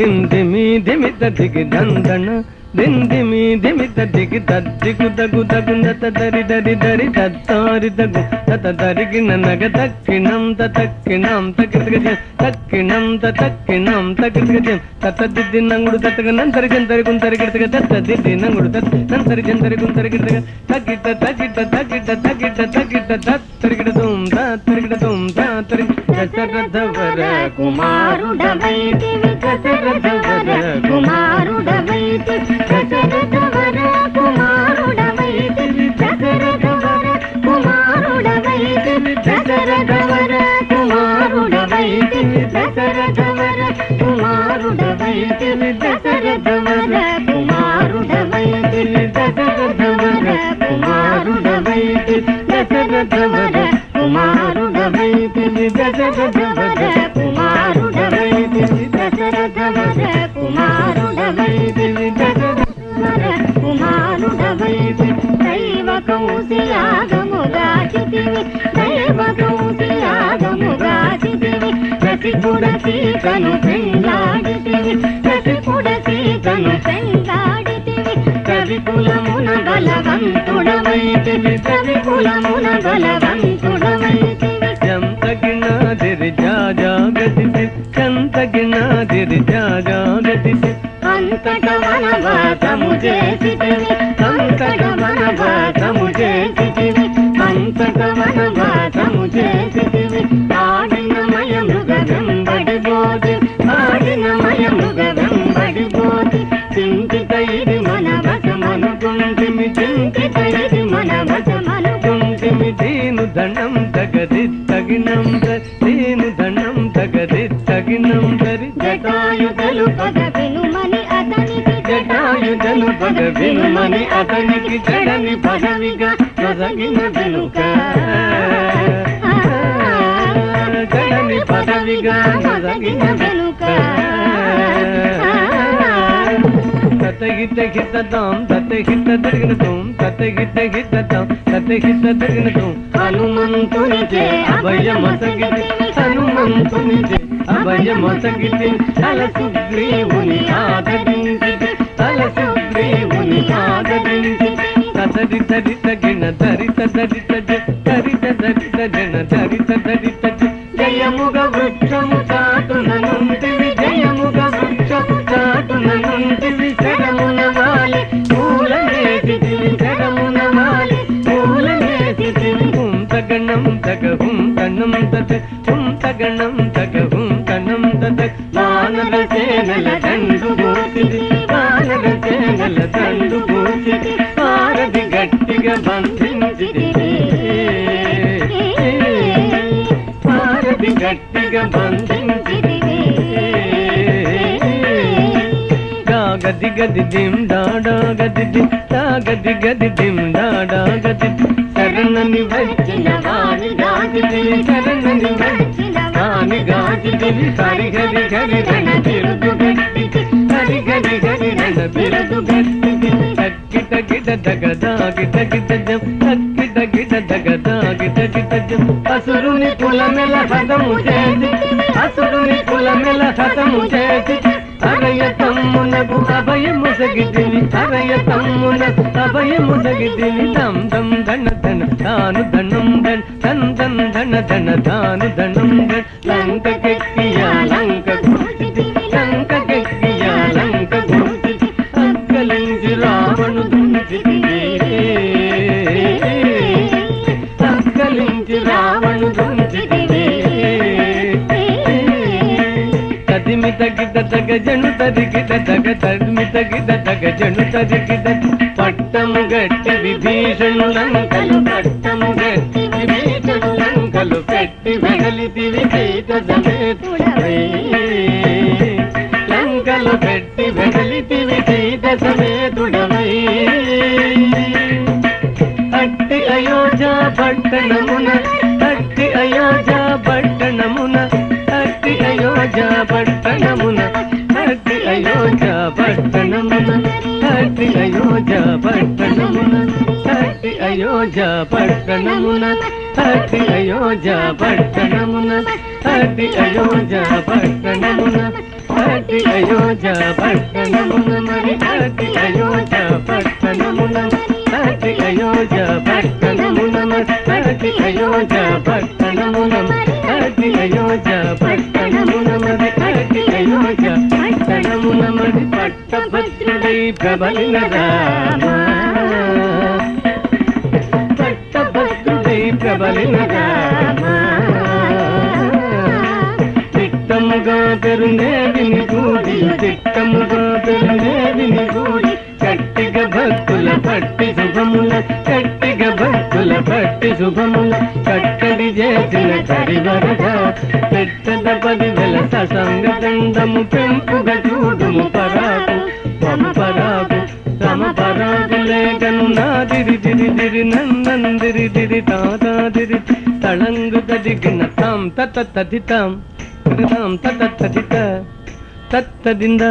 దిందిమి దిమిత దిగి దందన దిందిమి దిమిత దిగి తద్దిగు దగు దగుందత దరి దరి దరి తత్తారి దగు తత దరికి ననగ దక్కిణం తక్కిణం తక్కిగజ తక్కిణం తక్కిణం తక్కిగజ తత దిద్ది నంగుడు తతగ నంతరి జంతరి గుంతరి గిడతగ తత దిద్ది నంగుడు తత నంతరి జంతరి గుంతరి గిడతగ తగిట తగిట తగిట తగిట తగిట తత్తరిగిడ దూం తత్తరిగిడ దూం తత్తరి దశరథవర కుమారుడవైతివి దశరథవర కుమారుడవైతివి దశరథవర కుమారుడవైతివి దశరథవర కుమారుడవైతివి దశరథవర కుమారుడవైతివి దశరథవర కుమారుడవైతివి దశరథవర కుమారుడవైతివి దశరథవర కుమారుడవైతివి దశరథవర కుమారుడవైతివి దశరథవర కుమారుడవైతివి దశరథవర కుమారుడవైతివి దశరథవర కుమారుడవైతివి దైవ కౌశియాగముగాచితివి దైవ కౌశియాగముగాచితివి రసికుడ సీతను పెండ్లాడితివి రసికుడ సీతను పెండ్లాడితివి కవికులమున బలవంతుడవైతివి కవికులమున బలవంతుడవైతివి చంతగినాదిరి జాజాగతిసి చంతగినాదిరి జాజాగతిసి అంతట వనవాసము చేసితివి అంతట వనవాసము చేసితివి అంతట వనవాసము చేసితివి ఆడినమయ మృగ వెంబడిపోతి ఆడినమయ మృగ వెంబడిపోతి చింతిత ఇది మన వశమనుకుంటిమి చింతిత ఇది మన వశమనుకుంటిమి దీను దండం తగది తగినం దీను దండం తగది తగినం దరి జటాయుధలు పద వినుమని అతనికి జటాయుధలు పద వినుమని అతనికి జడని పదవిగా నొసగిన వెనుక జడని పదవిగా నొసగిన వెనుక తతగిత హితదాం తతగిత దర్గనతం తతగిత హితదాం తతగిత దర్గనతం హనుమంతునిచే అభయమసగితి హనుమంతునిచే అభయమసగితి తల సుగ్రీవుని ఆదరించితి తల సుగ్రీవుని ఆదరించితి తదరి తరి తగిన దరిత దరిత దరిత దరిత జన దరిత దరిత జయముగ వృక్షము చాటుననుంటివి జయముగ వృక్షము చాటుననుంటివి శరమున వాలి పూలనేసితివి శరమున వాలి పూలనేసితివి తగణం తగహుం తనం తత తగణం తగహుం తనం తత వానర సేనల దండు గోసిది వానర సేనల దండు గోసిది సారథి గట్టిగా బంధించిది సారథి గట్టిగా బంధించిది గది గది దిం డాడా గది దిం గది గది దిం డాడా గది శరణని వచ్చిన వాణి గాజిదివి శరణని వచ్చిన వాణి గాజిదివి హరి హరి హరి రణ బిరుదు గట్టిది హరి హరి హరి రణ బిరుదు గట్టిది తక్కిట గిట దగదా గిట గిట జం తక్కిట గిట దగదా గిట గిట జం అసురుని కులమెల హతము చేసి అసురుని కులమెల హతము చేసి అభయ తమ్మునకు అభయముసగితివి అభయ తమ్మునకు అభయముసగితివి తం తం ధన ధన తాను ధనం ధన ధన్ ధన్ ధన ధన తాను ధనం ధన లంకకెక్కియా లంక ఘోషితివి లంకకెక్కియా లంక ఘోషితి అక్కలించి రావణు దుంచితివి అక్కలించి రావణు దుంచితివి తదిమిత గిట తగ జను తదిగిట తగ తదిమిత గిట తగ జను తదిగిట పట్టము గట్టి విభీషణు లంకలు పట్టము గట్టి విభీషణు లంకలు పెట్టి వెడలితివి సీత సమేతుడవై లంకలు పెట్టి వెడలితివి సీత సమేతుడవై అట్టి అయోధ్య పట్టణమున అట్టి అయోధ్య పట్టణమున అట్టి అయోధ్య పట్టణమున అట్టి అయోధ్య పట్టణమున అట్టి అయోధ్య పట్టణమున అట్టి అయోధ్య పట్టణమున అట్టి అయోధ్య పట్టణమున అట్టి అయోధ్య పట్టణమున అతి అయోధ్య పట్టణమున మరి అతి అయోధ్య పట్టణమున అతి అయోధ్య పట్టణమున అతి అయోధ్య పట్టణమున అతి అయోధ్య పట్టణమున మరి అతి అయోధ్య పట్టణమున మరి పట్టభద్రుడై ప్రబలిన రామ పట్టభద్రుడై ప్రబలిన రామ తిట్టముగా పెరునేవిని గూడి తిట్టముగా పెరునేవిని గూడి కట్టిగా భక్తుల పట్టి శుభముల కట్టిగా భక్తుల పట్టి శుభముల కట్టడి చేసిన కరివరగా పెట్టద 10,000 ససంగదండము పెంపుగా చూడుము పరాకు పరాకు తమ పరాకు లేఖను నాదిరి దిరి దిరి నందందిరి దిరి తాదిరి తళంగు తదిగిన తాం తత తదితాం తదితాం తత తదిత తత్తదింద